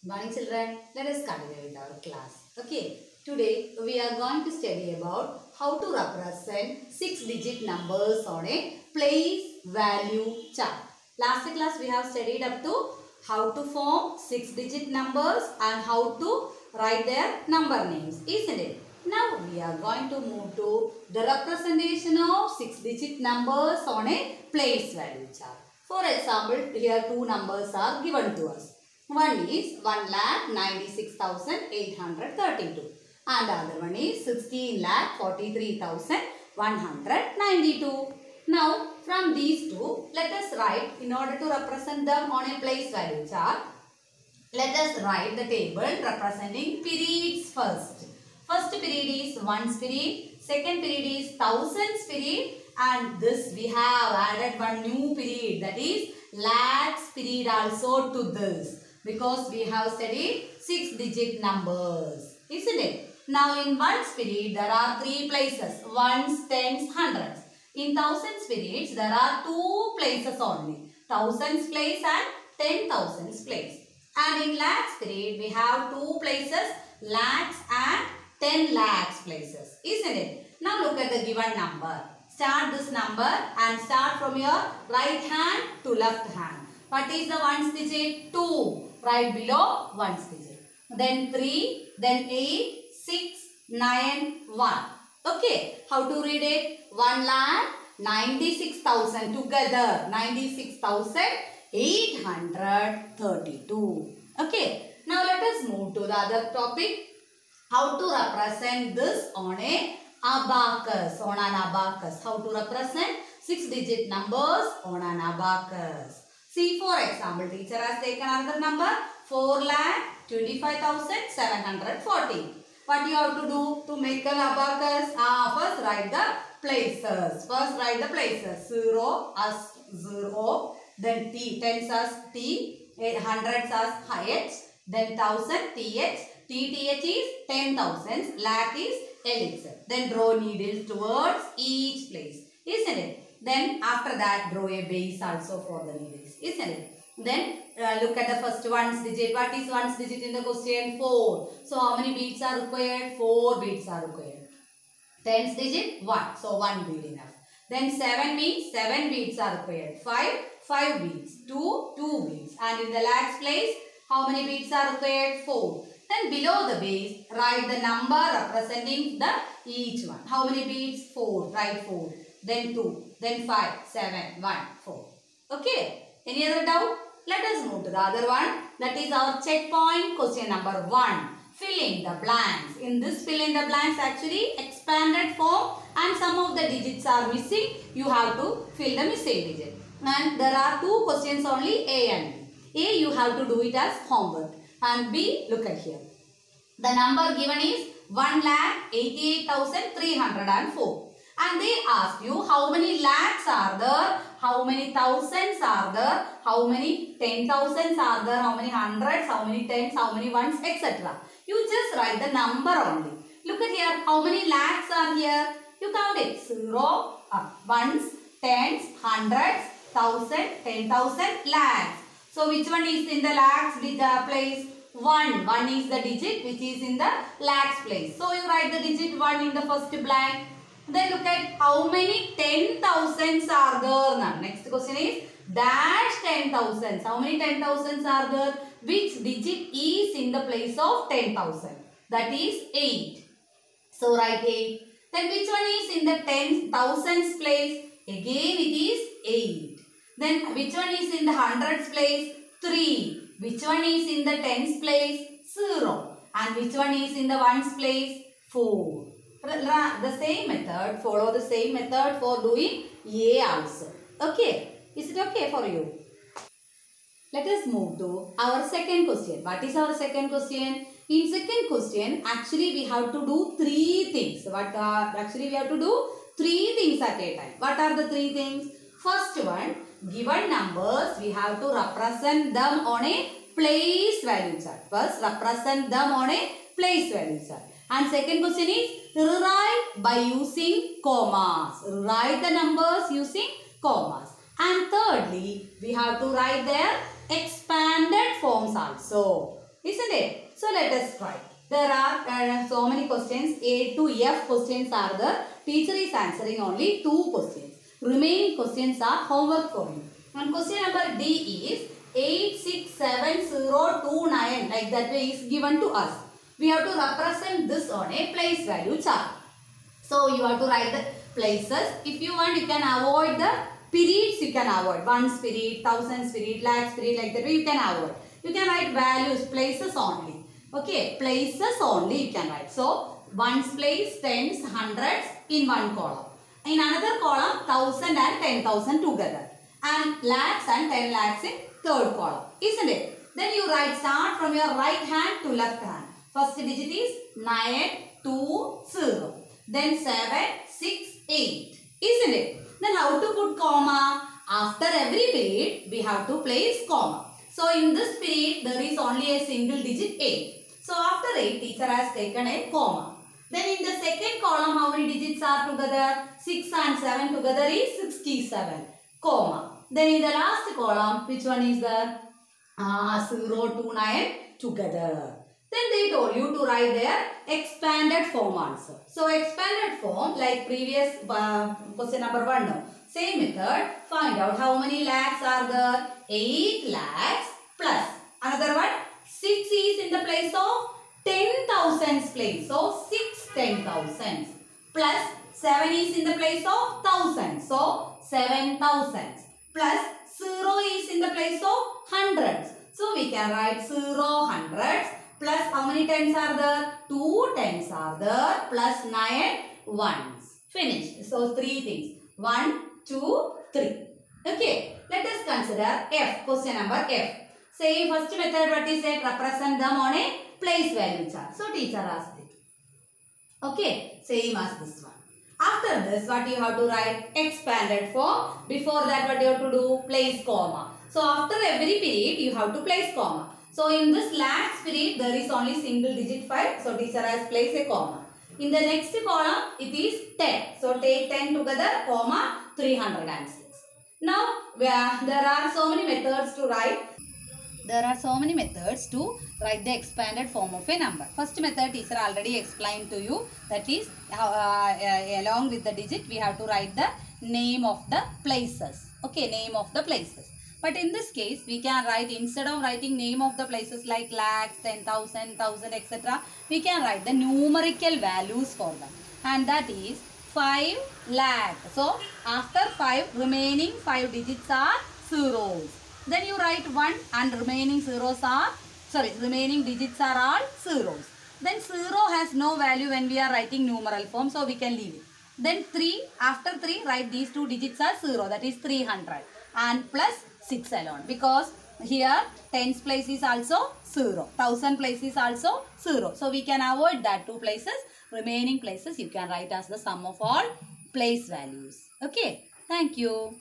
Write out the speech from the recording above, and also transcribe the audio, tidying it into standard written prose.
Good morning children. Let us continue with our class. Okay. Today we are going to study about how to represent 6-digit numbers on a place value chart. Last class we have studied up to how to form 6-digit numbers and how to write their number names, isn't it? Now we are going to move to the representation of 6-digit numbers on a place value chart. For example, here two numbers are given to us. One is 1,96,832 and the other one is 16,43,192. Now from these two, let us write, in order to represent them on a place value chart, let us write the table representing periods first. First period is ones period, second period is thousands period, and this we have added one new period, that is lakhs period also to this, because we have studied 6-digit numbers, isn't it? Now in ones period there are three places, ones, tens, hundreds. In thousands periods there are two places only, thousands place and 10,000s place. And in lakhs period we have two places, lakhs and 10 lakhs places, isn't it? Now look at the given number. Start this number and start from your right hand to left hand. What is the ones digit? 2. Right below ones digit. Then 3, then 8, 6, 9, 1. Okay. How to read it? 1,96,000 together. 96,832. Okay. Now let us move to the other topic. How to represent this on a abacus. On an abacus. How to represent 6-digit numbers on an abacus. See, for example, teacher has taken another number, 4,25,740. What you have to do to make an abacus? First write the places. 0 as 0, then T, tens as T, hundreds as H, then thousand TH, TTH is 10,000, lakh is LX. Then draw needles towards each place, isn't it? Then after that draw a base also for the needles, isn't it? Then look at the first ones digit. What is ones digit in the question? 4. So how many beads are required? 4 beads are required. Tens digit 1. So 1 bead enough. Then 7 means 7 beads are required. 5 beads. 2 beads. And in the lakhs place, how many beads are required? 4. Then below the base, write the number representing the each one. How many beads? 4. Write 4. Then 2. Then 5, 7, 1, 4. Okay. Any other doubt? Let us move to the other one. That is our checkpoint question number 1. Fill in the blanks. In this fill in the blanks actually expanded form and some of the digits are missing. You have to fill the missing digit. And there are two questions only, A and B. A you have to do it as homework. And B, look at here. The number given is 1,88,304. And they ask you how many lakhs are there, how many thousands are there, how many 10,000s are there, how many hundreds, how many tens, how many ones, etc. You just write the number only. Look at here, how many lakhs are here? You count it. 0, ones, tens, hundreds, thousand, 10,000, lakhs. So which one is in the lakhs place? 1. 1 is the digit which is in the lakhs place. So you write the digit 1 in the first blank. Then look at how many 10,000s are there now. Next question is dash 10,000s. How many 10,000s are there? Which digit is in the place of 10,000? That is 8. So write 8. Then which one is in the 10,000s place? Again it is 8. Then which one is in the hundreds place? 3. Which one is in the tens place? 0. And which one is in the ones place? 4. The same method, follow the same method for doing A also. Okay. Is it okay for you? Let us move to our second question. What is our second question? In second question, actually we have to do 3 things. We have to do 3 things at a time. What are the 3 things? First one, given numbers, we have to represent them on a place value chart. First, represent them on a place value chart. And second question is, rewrite by using commas. Write the numbers using commas. And thirdly, we have to write their expanded forms also. Isn't it? So let us try. There are so many questions. A to F questions are there. Teacher is answering only 2 questions. Remaining questions are homework for you. And question number D is 867029. Like that way is given to us. We have to represent this on a place value chart. So you have to write the places. If you want, you can avoid the periods. You can avoid 1's period, 1000's period, lakhs period. Like that way you can avoid. You can write values, places only. Okay, places only you can write. So 1's place, 10's, 100's in one column. In another column, 1000 and 10,000 together. And lakhs and 10 lakhs in third column. Isn't it? Then you write, start from your right hand to left hand. First digit is 920. Then 7, 6, 8. Isn't it? Then how to put comma? After every period, we have to place comma. So in this period, there is only a single digit 8. So after 8, teacher has taken a comma. Then in the second column, how many digits are together? 6 and 7 together is 67. Comma. Then in the last column, which one is there? 0 to 9 together. Then they told you to write their expanded form answer. So expanded form, like previous question number 1. No. Same method. Find out how many lakhs are there. 8 lakhs plus another one. 6 is in the place of 10,000's place. So 6 10,000's plus 7 is in the place of 1,000. So 7,000's plus 0 is in the place of hundreds. So we can write 0 hundreds plus how many tens are there? 2 tens are there plus 9 ones. Finished. So 3 things. 1, 2, 3. Okay. Let us consider F. Question number F. Say first method what is it? Represent them on a place value chart. So teacher asked it. Okay. Same as this one. After this what you have to write? Expanded form. Before that what you have to do? Place comma. So after every period you have to place comma. So in this lakhs period there is only single digit 5. So teacher has placed a comma. In the next column it is 10. So take 10 together, comma 306. Now there are so many methods to write. There are so many methods to write the expanded form of a number. First method teacher already explained to you. That is along with the digit we have to write the name of the places. Okay, name of the places. But in this case, we can write, instead of writing name of the places like lakhs, 10,000, 1,000, etc., we can write the numerical values for them. And that is 5 lakh. So, after 5, remaining 5 digits are zeros. Then you write 1 and remaining digits are all zeros. Then 0 has no value when we are writing numeral form, so we can leave it. Then 3, after 3, write these 2 digits are 0, that is 300. And plus 6 alone, because here 10's place is also 0, 1000 place is also 0. So we can avoid that 2 places. Remaining places you can write as the sum of all place values. Okay. Thank you.